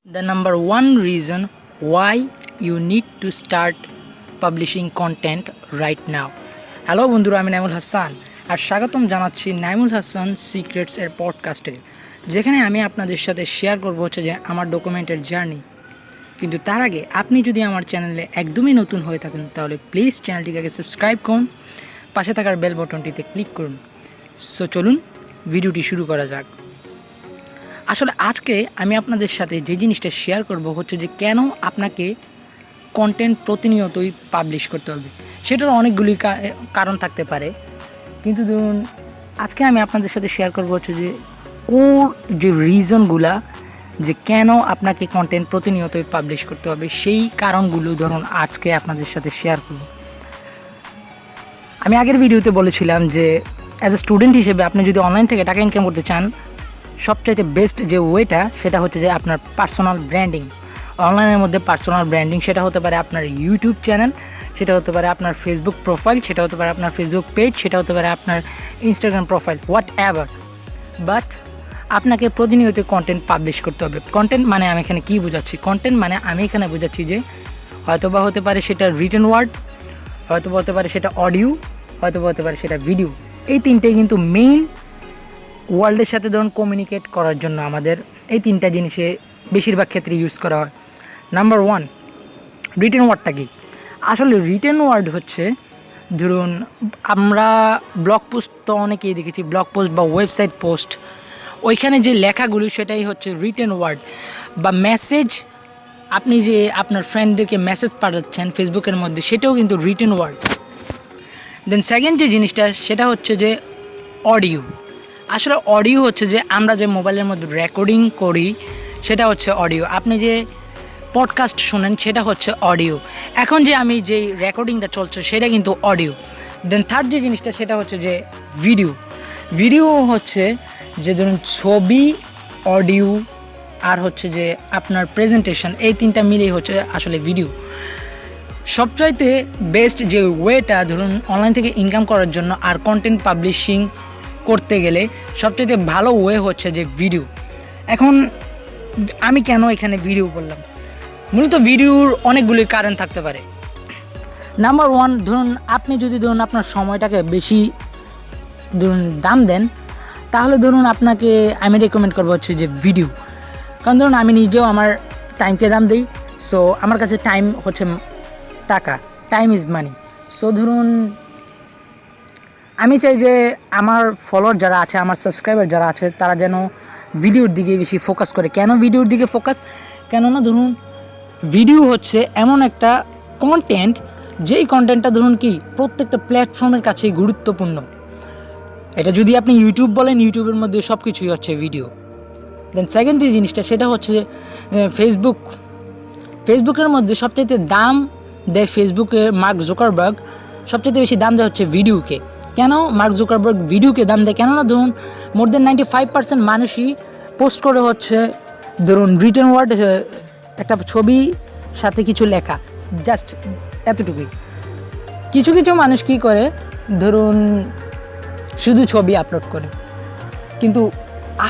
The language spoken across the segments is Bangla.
The number one reason why you need to start publishing content right now. Hello বন্ধুরা, আমি নাইমুল হাসান আর স্বাগতম জানাচ্ছি নাইমুল হাসান সিক্রেটস এর পডকাস্টে, যেখানে আমি আপনাদের সাথে শেয়ার করব হচ্ছে যে আমার ডকুমেন্টের জার্নি। কিন্তু তার আগে আপনি যদি আমার চ্যানেলে একদমই নতুন হয়ে থাকেন তাহলে প্লিজ চ্যানেলটিকে আগে সাবস্ক্রাইব করুন, পাশে থাকার বেল বটনটিতে ক্লিক করুন। সো চলুন ভিডিওটি শুরু করা যাক। আসলে আজকে আমি আপনাদের সাথে যে জিনিসটা শেয়ার করব হচ্ছে যে কেন আপনাকে কন্টেন্ট প্রতিনিয়তই পাবলিশ করতে হবে। সেটার অনেকগুলি কারণ থাকতে পারে, কিন্তু ধরুন আজকে আমি আপনাদের সাথে শেয়ার করব হচ্ছে যে কোর যে রিজনগুলা যে কেন আপনাকে কন্টেন্ট প্রতিনিয়তই পাবলিশ করতে হবে, সেই কারণগুলো ধরুন আজকে আপনাদের সাথে শেয়ার করব। আমি আগের ভিডিওতে বলেছিলাম যে অ্যাজ এ স্টুডেন্ট হিসেবে আপনি যদি অনলাইন থেকে টাকা ইনকাম করতে চান, সবচাইতে বেস্ট যে ওয়েটা সেটা হচ্ছে যে আপনার পার্সোনাল ব্র্যান্ডিং। অনলাইনের মধ্যে পার্সোনাল ব্র্যান্ডিং, সেটা হতে পারে আপনার ইউটিউব চ্যানেল, সেটা হতে পারে আপনার ফেসবুক প্রোফাইল, সেটা হতে পারে আপনার ফেসবুক পেজ, সেটা হতে পারে আপনার Instagram profile, what ever. But আপনাকে প্রতিনিয়ত কন্টেন্ট পাবলিশ করতে হবে। কন্টেন্ট মানে আমি এখানে কী বোঝাচ্ছি? কন্টেন্ট মানে আমি এখানে বোঝাচ্ছি যে হয়তোবা হতে পারে সেটা রিটেন ওয়ার্ড, হয়তোবা হতে পারে সেটা অডিও, হয়তোবা হতে পারে সেটা ভিডিও। এই তিনটেই কিন্তু মেইন ওয়ার্ল্ডের সাথে ধরুন কমিউনিকেট করার জন্য আমাদের এই তিনটা জিনিসে বেশিরভাগ ক্ষেত্রে ইউজ করা হয়। নাম্বার ওয়ান, রিটেন ওয়ার্ডটা কি? আসলে রিটেন ওয়ার্ড হচ্ছে ধরুন আমরা ব্লগ পোস্ট তো অনেকেই দেখেছি, ব্লগ পোস্ট বা ওয়েবসাইট পোস্ট, ওইখানে যে লেখাগুলি সেটাই হচ্ছে রিটেন ওয়ার্ড। বা মেসেজ, আপনি যে আপনার ফ্রেন্ডদেরকে মেসেজ পাঠাচ্ছেন ফেসবুকের মধ্যে, সেটাও কিন্তু রিটেন ওয়ার্ড। দেন সেকেন্ড যে জিনিসটা সেটা হচ্ছে যে অডিও। আসলে অডিও হচ্ছে যে আমরা যে মোবাইলের মধ্যে রেকর্ডিং করি সেটা হচ্ছে অডিও। আপনি যে পডকাস্ট শোনেন সেটা হচ্ছে অডিও। এখন যে আমি যেই রেকর্ডিংটা চলছে সেটা কিন্তু অডিও। দেন থার্ড যে জিনিসটা সেটা হচ্ছে যে ভিডিও। ভিডিও হচ্ছে যে ধরুন ছবি, অডিও আর হচ্ছে যে আপনার প্রেজেন্টেশন, এই তিনটা মিলেই হচ্ছে আসলে ভিডিও। সবচাইতে বেস্ট যে ওয়েটা ধরুন অনলাইন থেকে ইনকাম করার জন্য আর কন্টেন্ট পাবলিশিং করতে গেলে সবচেয়ে ভালো ওয়ে হচ্ছে যে ভিডিও। এখন আমি কেন এখানে ভিডিও বললাম? মূলত ভিডিওর অনেকগুলি কারণ থাকতে পারে। নাম্বার ওয়ান, ধরুন আপনি যদি ধরুন আপনার সময়টাকে বেশি ধরুন দাম দেন, তাহলে ধরুন আপনাকে আমি রেকমেন্ড করবো হচ্ছে যে ভিডিও। কারণ ধরুন আমি নিজেও আমার টাইমকে দাম দিই। সো আমার কাছে টাইম হচ্ছে টাকা, টাইম ইজ মানি। সো ধরুন আমি চাই যে আমার ফলোয়ার যারা আছে, আমার সাবস্ক্রাইবার যারা আছে, তারা যেন ভিডিওর দিকে বেশি ফোকাস করে। কেন ভিডিওর দিকে ফোকাস? কেননা ধরুন ভিডিও হচ্ছে এমন একটা কন্টেন্ট, যেই কন্টেন্টটা ধরুন কি প্রত্যেকটা প্ল্যাটফর্মের কাছেই গুরুত্বপূর্ণ। এটা যদি আপনি ইউটিউব বলেন, ইউটিউবের মধ্যে সব কিছুই হচ্ছে ভিডিও। দেন সেকেন্ড যে জিনিসটা সেটা হচ্ছে ফেসবুকের মধ্যে সবচাইতে দাম দেয় ফেসবুকে মার্ক জুকারবার্গ, সবচাইতে বেশি দাম দেয় হচ্ছে ভিডিওকে। কেন মার্ক জুকারবার্গ ভিডিওকে দাম দেয়? কেননা ধরুন মোর দেন 95% মানুষই পোস্ট করে হচ্ছে ধরুন রিটেন ওয়ার্ড, একটা ছবি সাথে কিছু লেখা, জাস্ট এতটুকুই। কিছু কিছু মানুষ কী করে ধরুন শুধু ছবি আপলোড করে। কিন্তু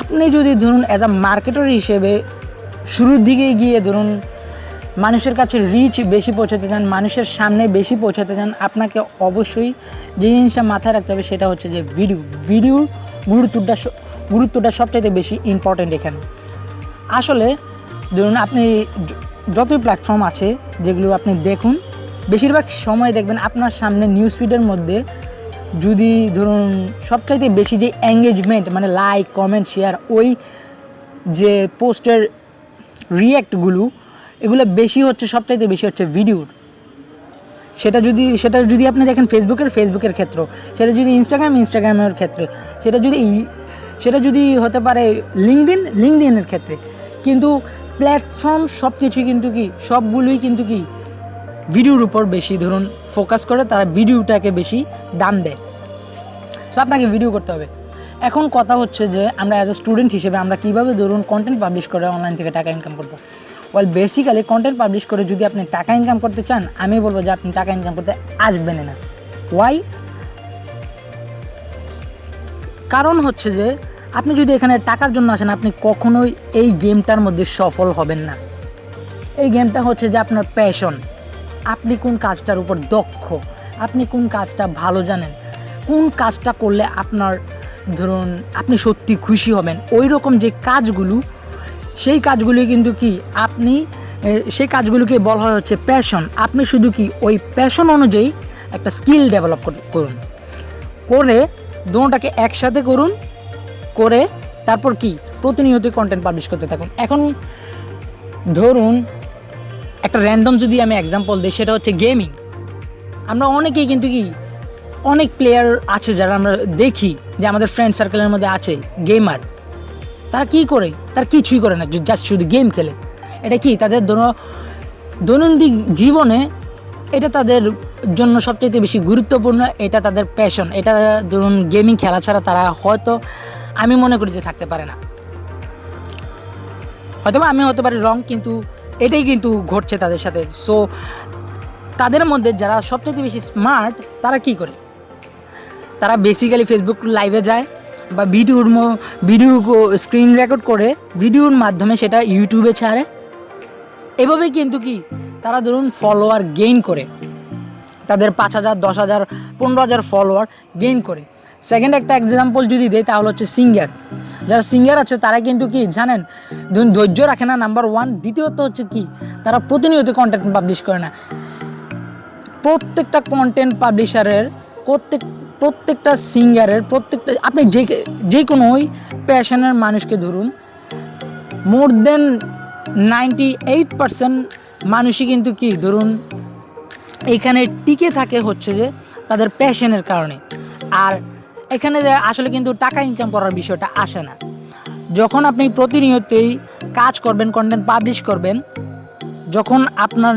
আপনি যদি ধরুন অ্যাজ আ মার্কেটার হিসেবে শুরুর দিকে গিয়ে ধরুন মানুষের কাছে রিচ বেশি পৌঁছাতে চান, মানুষের সামনে বেশি পৌঁছাতে চান, আপনাকে অবশ্যই যে জিনিসটা মাথায় রাখতে হবে সেটা হচ্ছে যে ভিডিওর গুরুত্বটা সবচাইতে বেশি ইম্পর্ট্যান্ট এখানে। আসলে ধরুন আপনি যতই প্ল্যাটফর্ম আছে যেগুলো আপনি দেখুন, বেশিরভাগ সময় দেখবেন আপনার সামনে নিউজ ফিডের মধ্যে যদি ধরুন সবচাইতে বেশি যে এঙ্গেজমেন্ট মানে লাইক, কমেন্ট, শেয়ার, ওই যে পোস্টের রিয়্যাক্টগুলো, এগুলো বেশি হচ্ছে, সবচাইতে বেশি হচ্ছে ভিডিওর। সেটা যদি আপনি দেখেন ফেসবুকের ক্ষেত্র, সেটা যদি ইনস্টাগ্রামের ক্ষেত্রে, সেটা যদি হতে পারে লিঙ্কডইনের ক্ষেত্রে। কিন্তু প্ল্যাটফর্ম সব কিছুই কিন্তু কি সবগুলোই কিন্তু কি ভিডিওর উপর বেশি ধরুন ফোকাস করে, তারা ভিডিওটাকে বেশি দাম দেয়। সো আপনাকে ভিডিও করতে হবে। এখন কথা হচ্ছে যে আমরা অ্যাজ এ স্টুডেন্ট হিসেবে আমরা কীভাবে ধরুন কন্টেন্ট পাবলিশ করে অনলাইন থেকে টাকা ইনকাম করবো? ওয়েল বেসিক্যালি কন্টেন্ট পাবলিশ করে যদি আপনি টাকা ইনকাম করতে চান, আমি বলবো যে আপনি টাকা ইনকাম করতে আসবেন না। ওয়াই? কারণ হচ্ছে যে আপনি যদি এখানে টাকার জন্য আসেন, আপনি কখনোই এই গেমটার মধ্যে সফল হবেন না। এই গেমটা হচ্ছে যে আপনার প্যাশন, আপনি কোন কাজটার উপর দক্ষ, আপনি কোন কাজটা ভালো জানেন, কোন কাজটা করলে আপনার ধরুন আপনি সত্যি খুশি হবেন, ওই রকম যে কাজগুলো, সেই কাজগুলি কিন্তু কি আপনি সেই কাজগুলোকে বলা হয় হচ্ছে প্যাশন। আপনি শুধু কি ওই প্যাশন অনুযায়ী একটা স্কিল ডেভেলপ করুন, করে দুটোটাকে একসাথে করুন, করে তারপর কি প্রতিনিয়ত কন্টেন্ট পাবলিশ করতে থাকুন। এখন ধরুন একটা র্যান্ডম যদি আমি এক্সাম্পল দিই, সেটা হচ্ছে গেমিং। আমরা অনেকেই কিন্তু কি অনেক প্লেয়ার আছে যারা আমরা দেখি যে আমাদের ফ্রেন্ড সার্কেলের মধ্যে আছে গেমার, তারা কি করে, তারা কিছুই করে না, জাস্ট শুধু গেম খেলে। এটা কি তাদের দৈনন্দিন জীবনে এটা তাদের জন্য সবচেয়ে বেশি গুরুত্বপূর্ণ, এটা তাদের প্যাশন। এটা ধরুন গেমিং খেলা ছাড়া তারা হয়তো আমি মনে করি যে থাকতে পারে না। হয়তো আমি হতে পারি রং, কিন্তু এটাই কিন্তু ঘটছে তাদের সাথে। সো তাদের মধ্যে যারা সবচেয়ে বেশি স্মার্ট, তারা কি করে, তারা বেসিক্যালি ফেসবুক লাইভে যায় বা ভিডিও স্ক্রিন রেকর্ড করে ভিডিওর মাধ্যমে সেটা ইউটিউবে ছাড়ে। এভাবেই কিন্তু কি তারা ধরুন ফলোয়ার গেইন করে, তাদের 5,000, 10,000, 15,000 ফলোয়ার গেইন করে। সেকেন্ড একটা এক্সাম্পল যদি দেয়, তাহলে হচ্ছে সিঙ্গার। যারা সিঙ্গার আছে তারা কিন্তু কি জানেন, ধরুন ধৈর্য রাখে না, নাম্বার 1। দ্বিতীয়ত হচ্ছে কি তারা প্রতিনিয়ত কন্টেন্ট পাবলিশ করে না। প্রত্যেকটা কন্টেন্ট পাবলিশারের, প্রত্যেকটা সিঙ্গারের, প্রত্যেকটা আপনি যে কোনো ওই প্যাশনের মানুষকে ধরুন, মোর দেন 98% মানুষই কিন্তু কি ধরুন এখানে টিকে থাকে হচ্ছে যে তাদের প্যাশনের কারণে। আর এখানে আসলে কিন্তু টাকা ইনকাম করার বিষয়টা আসে না। যখন আপনি প্রতিনিয়তই কাজ করবেন, কন্টেন্ট পাবলিশ করবেন, যখন আপনার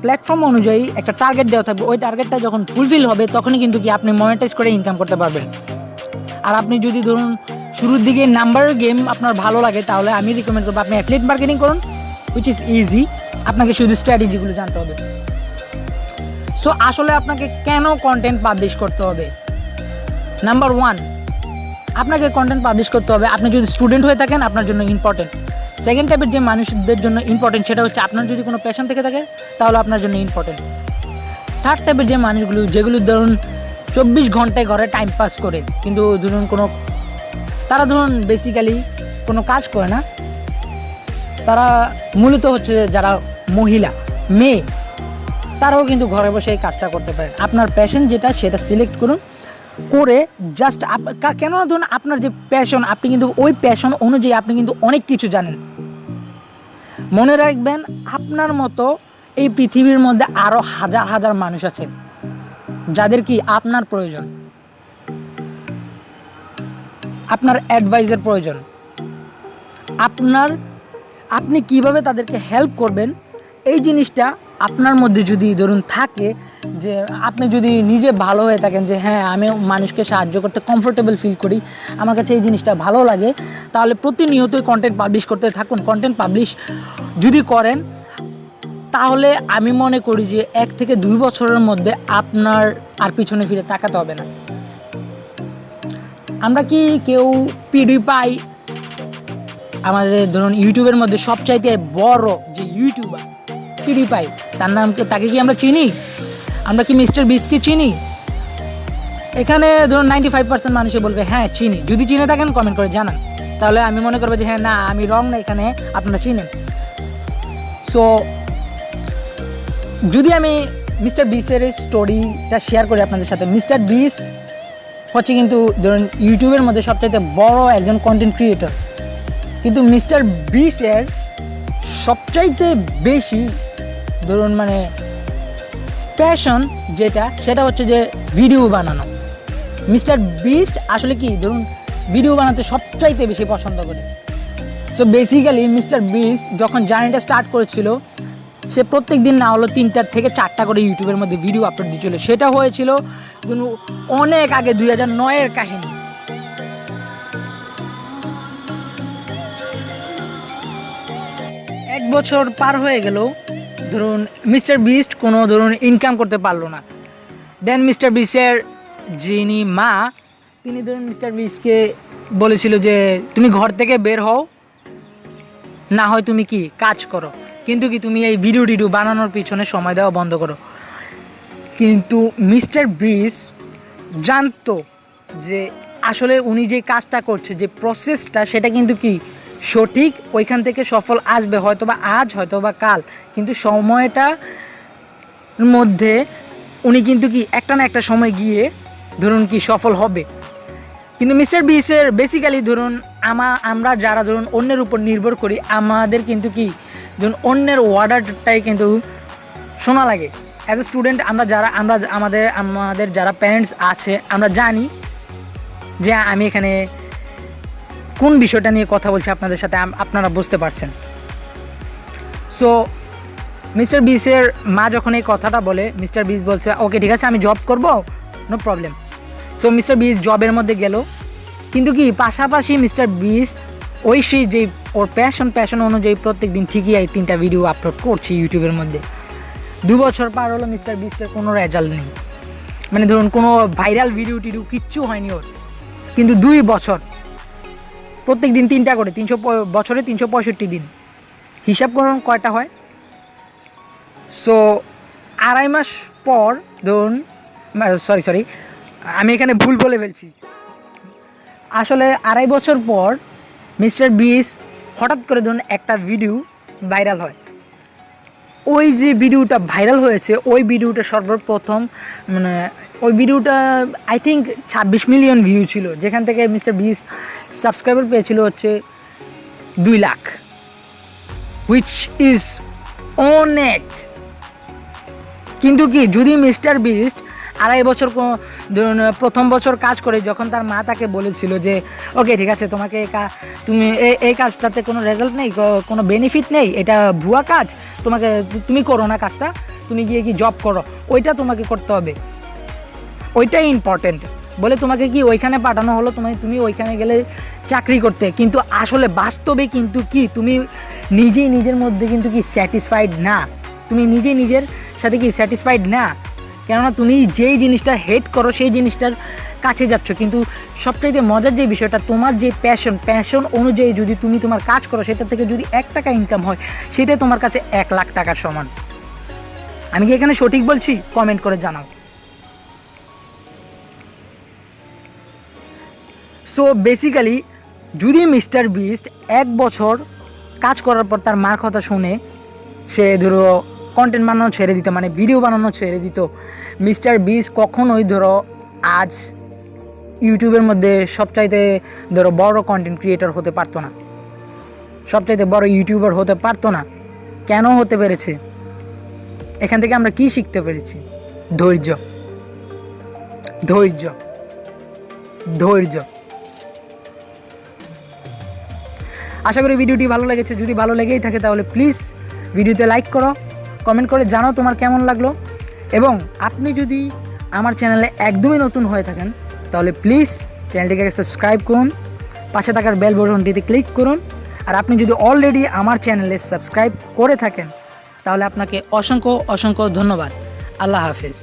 প্ল্যাটফর্ম অনুযায়ী একটা টার্গেট দেওয়া থাকবে, ওই টার্গেটটা যখন ফুলফিল হবে, তখনই কিন্তু কি আপনি মনিটাইজ করে ইনকাম করতে পারবেন। আর আপনি যদি ধরুন শুরুর দিকে নাম্বারের গেম আপনার ভালো লাগে, তাহলে আমি রিকমেন্ড করবো আপনি অ্যাফিলিয়েট মার্কেটিং করুন, হুইচ ইজ ইজি। আপনাকে শুধু স্ট্র্যাটেজিগুলো জানতে হবে। সো আসলে আপনাকে কেন কন্টেন্ট পাবলিশ করতে হবে? নাম্বার 1, আপনাকে কন্টেন্ট পাবলিশ করতে হবে আপনি যদি স্টুডেন্ট হয়ে থাকেন, আপনার জন্য ইম্পর্টেন্ট। সেকেন্ড টাইপের যে মানুষদের জন্য ইম্পর্টেন্ট, সেটা হচ্ছে আপনার যদি কোনো প্যাশন থেকে থাকে, তাহলে আপনার জন্য ইম্পর্টেন্ট। থার্ড টাইপের যে মানুষগুলো, যেগুলো ধরুন 24 ঘন্টায় ঘরে টাইম পাস করে, কিন্তু ধরুন তারা ধরুন বেসিক্যালি কোনো কাজ করে না, তারা মূলত হচ্ছে যারা মহিলা, মেয়ে, তারাও কিন্তু ঘরে বসে এই কাজটা করতে পারেন। আপনার প্যাশন যেটা, সেটা সিলেক্ট করুন, করে জাস্ট কেন ধরুন আপনার যে প্যাশন, আপনি কিন্তু ওই প্যাশন অনুযায়ী আপনি কিন্তু অনেক কিছু জানেন। মনে রাখবেন, আপনার মতো এই পৃথিবীর মধ্যে আরও হাজার হাজার মানুষ আছে যাদের কি আপনার প্রয়োজন, আপনার অ্যাডভাইসের প্রয়োজন। আপনি কিভাবে তাদেরকে হেল্প করবেন, এই জিনিসটা আপনার মধ্যে যদি ধরুন থাকে, যে আপনি যদি নিজে ভালো হয়ে থাকেন, যে হ্যাঁ আমি মানুষকে সাহায্য করতে কমফোর্টেবল ফিল করি, আমার কাছে এই জিনিসটা ভালো লাগে, তাহলে প্রতিনিয়তই কন্টেন্ট পাবলিশ করতে থাকুন। কন্টেন্ট পাবলিশ যদি করেন, তাহলে আমি মনে করি যে 1 থেকে 2 বছরের মধ্যে আপনার আর পিছনে ফিরে তাকাতে হবে না। আমরা কি কেউ পিডি পাই? আমাদের ধরুন ইউটিউবের মধ্যে সবচাইতে বড় যে ইউটিউবার পিডি পাই, তাকে কি আমরা চিনি? আমরা কি মিস্টার বিস্টকে চিনি? এখানে ধরুন 95% মানুষে বলবে হ্যাঁ চিনি। যদি চিনে থাকেন কমেন্ট করে জানান, তাহলে আমি মনে করবো যে হ্যাঁ না, আমি রং না, এখানে আপনারা চিনেন। সো যদি আমি মিস্টার বিস্টের স্টোরিটা শেয়ার করি আপনাদের সাথে, মিস্টার বিস্ট হচ্ছে কিন্তু ধরুন ইউটিউবের মধ্যে সবচাইতে বড় একজন কন্টেন্ট ক্রিয়েটর, কিন্তু মিস্টার বিস্টের সবচাইতে বেশি ধরুন মানে প্যাশন যেটা, সেটা হচ্ছে যে ভিডিও বানানো। মিস্টার বিস্ট আসলে কি ধরুন ভিডিও বানাতে সবচাইতে বেশি পছন্দ করে। সো বেসিক্যালি মিস্টার বিস্ট যখন জার্নিটা স্টার্ট করেছিল, সে প্রত্যেক দিন না হলো 3টা থেকে 4টা করে ইউটিউবের মধ্যে ভিডিও আপলোড দিয়েছিল। সেটা হয়েছিল অনেক আগে, 2009-এর কাহিনী। এক বছর পার হয়ে গেল, ধরুন মিস্টার বিস্ট কোনো ধরুন ইনকাম করতে পারলো না। দেন মিস্টার বিস্টের যিনি মা, তিনি ধরুন মিস্টার বিস্টকে বলেছিল যে তুমি ঘর থেকে বের হও, না হয় তুমি কি কাজ করো, কিন্তু কি তুমি এই ভিডিও টিডিও বানানোর পিছনে সময় দেওয়া বন্ধ করো। কিন্তু মিস্টার বিস্ট জানতো যে আসলে উনি যে কাজটা করছে, যে প্রসেসটা, সেটা কিন্তু কি সঠিক, ওইখান থেকে সফল আসবে, হয়তো বা আজ, হয়তো বা কাল, কিন্তু সময়টার মধ্যে উনি কিন্তু কি একটা না একটা সময় গিয়ে ধরুন কি সফল হবে। কিন্তু মিস্টার বিস্টের বেসিক্যালি ধরুন আমরা যারা ধরুন অন্যের উপর নির্ভর করি, আমাদের কিন্তু কি ধরুন অন্যের অর্ডারটাই কিন্তু শোনা লাগে। অ্যাজ এ স্টুডেন্ট আমরা আমাদের যারা প্যারেন্টস আছে, আমরা জানি যে আমি এখানে কোন বিষয়টা নিয়ে কথা বলছি আপনাদের সাথে, আপনারা বুঝতে পারছেন। সো মিস্টার বিস্টের মা যখন এই কথাটা বলে, মিস্টার বিস্ট বলছে ওকে ঠিক আছে আমি জব করব, no problem. So mister Beast জবের মধ্যে গেল, কিন্তু কি পাশাপাশি মিস্টার বিস্ট ওই সেই যে ওর প্যাশন অনুযায়ী প্রত্যেক দিন ঠিকই 3টা ভিডিও আপলোড করছি ইউটিউবের মধ্যে। 2 বছর পার হলো, মিস্টার বিস্টের কোনো রেজাল্ট নেই, মানে ধরুন কোনো ভাইরাল ভিডিও টিডিও কিচ্ছু হয়নি ওর। কিন্তু 2 বছর প্রত্যেক দিন 3টা করে, বছরে 365 দিন, হিসাব করুন কয়টা হয়। সো 2.5 মাস পর ধরুন, সরি আমি এখানে ভুল বলে ফেলছি, আসলে 2.5 বছর পর মিস্টার বিস্ট হঠাৎ করে ধরুন একটা ভিডিও ভাইরাল হয়। ওই যে ভিডিওটা ভাইরাল হয়েছে, ওই ভিডিওটা সর্বপ্রথম মানে ওই ভিডিওটা আই থিঙ্ক 26 মিলিয়ন ভিউ ছিল, যেখান থেকে মিস্টার বিস্ট সাবস্ক্রাইবার পেয়েছিল হচ্ছে 2 লাখ, হুইচ ইজ অনেক। কিন্তু কি যদি মিস্টার বিস্ট 2.5 বছর ধরুন প্রথম বছর কাজ করে, যখন তার মা তাকে বলেছিল যে ওকে ঠিক আছে তোমাকে তুমি এই কাজটাতে কোনো রেজাল্ট নেই, কোনো বেনিফিট নেই, এটা ভুয়া কাজ, তুমি করো না কাজটা, তুমি গিয়ে কি জব করো, ওইটা তোমাকে করতে হবে, ওইটাই ইম্পর্টেন্ট বলে তোমাকে কি ওইখানে পাঠানো হলো, তুমি ওইখানে গেলে চাকরি করতে। কিন্তু আসলে বাস্তবে কিন্তু কি তুমি নিজের মধ্যে কিন্তু কি স্যাটিসফাইড না, তুমি নিজের সাথে কি স্যাটিসফাইড না, কেননা তুমি যেই জিনিসটা হেট করো সেই জিনিসটার কাছে যাচ্ছ। কিন্তু সবচাইতে মজার যে বিষয়টা, তোমার যে প্যাশন অনুযায়ী যদি তুমি তোমার কাজ করো, সেটা থেকে যদি 1 টাকা ইনকাম হয়, সেটা তোমার কাছে 1 লাখ টাকার সমান। আমি কি এখানে সঠিক বলছি? কমেন্ট করে জানাও। সো বেসিক্যালি যদি মিস্টার বিস্ট 1 বছর কাজ করার পর তার মার কথা শুনে সে ধরো কন্টেন্ট বানানো ছেড়ে দিত, মানে ভিডিও বানানো ছেড়ে দিত, মিস্টার বিস্ট কখনোই ধরো আজ ইউটিউবের মধ্যে সবচাইতে ধরো বড় কন্টেন্ট ক্রিয়েটর হতে পারতো না, সবচাইতে বড় ইউটিউবার হতে পারতো না। কেন হতে পেরেছে? এখান থেকে আমরা কি শিখতে পেরেছি? ধৈর্য। আশা করি ভিডিওটি ভালো লেগেছে। যদি ভালো লেগেই থাকে তাহলে প্লিজ ভিডিওতে লাইক করো, কমেন্ট করে জানাও তোমার কেমন লাগলো। এবং আপনি যদি আমার চ্যানেলে একদমই নতুন হয়ে থাকেন তাহলে প্লিজ চ্যানেলটিকে সাবস্ক্রাইব করুন, পাশে থাকার বেল বাটনটিতে ক্লিক করুন। আর আপনি যদি অলরেডি আমার চ্যানেলে সাবস্ক্রাইব করে থাকেন তাহলে আপনাকে অসংখ্য ধন্যবাদ। আল্লাহ হাফেজ।